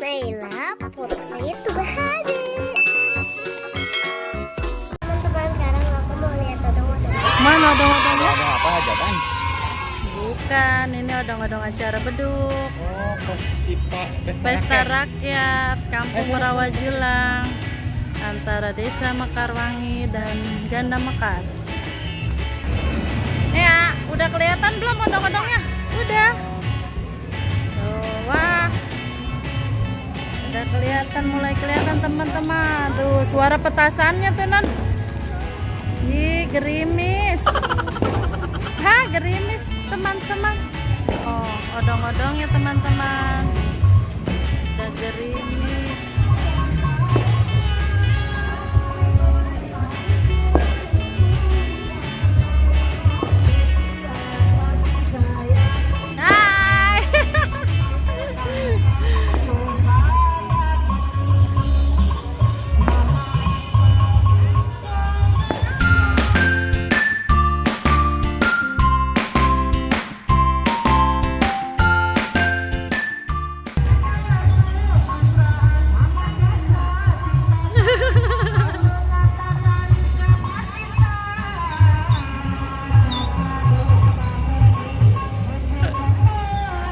Naila Putri Tubahari. Teman-teman, sekarang aku mau lihat odong-odong. Mana odong-odongnya? Ada apa aja kan? Bukan, ini odong-odong acara beduk. Oh, festival Pesta rakyat Kampung Rawajulang antara Desa Mekarwangi dan Ganda Mekar. Ya, udah kelihatan belum odong-odongnya? Udah. Tuh, wah. Udah kelihatan, mulai kelihatan teman-teman. Tuh, suara petasannya tuh, Non. Ih, gerimis. Hah, gerimis, teman-teman. Oh, odong-odongnya teman-teman. Udah gerimis. Hai.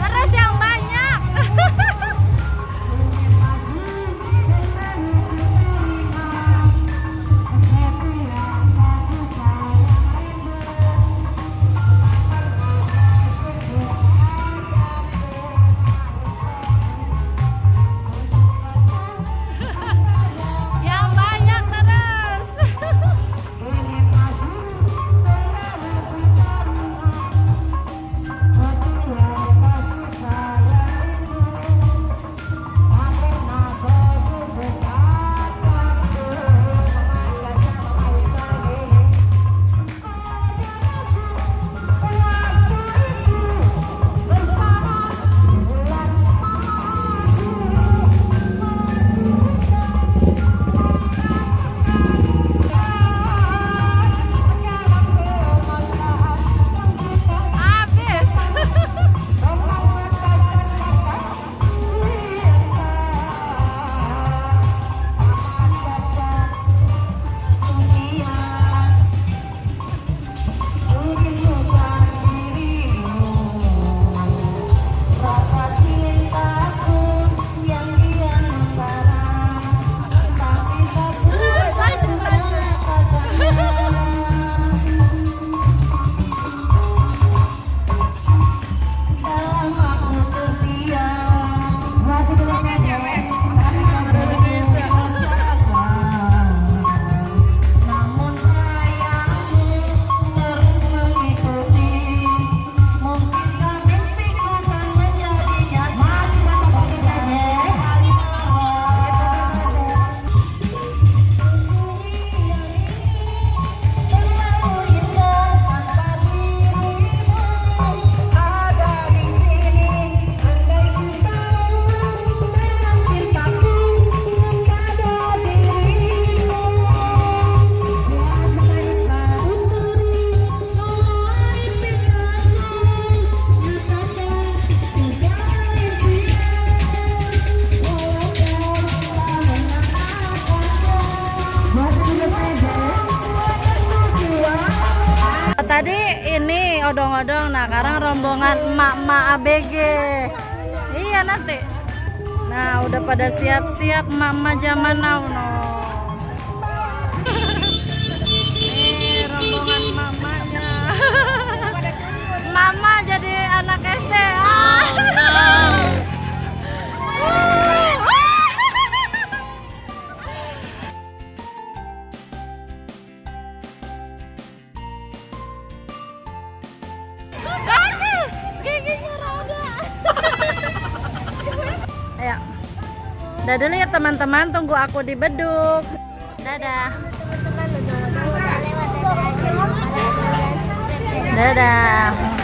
Terus yang banyak. Yang banyak terus. Habis. Tadi ini odong-odong, nah sekarang rombongan emak-emak ABG. Iya nanti. Nah udah pada siap-siap emak-emak zaman now. No. Ini rombongan emak-emaknya. Mama jadi anak SD. Giginya rada. Ayo. Dadah dulu ya teman-teman, tunggu aku di beduk. Dadah. Teman-teman, odong-odong udah lewat. Dadah aja. Dadah.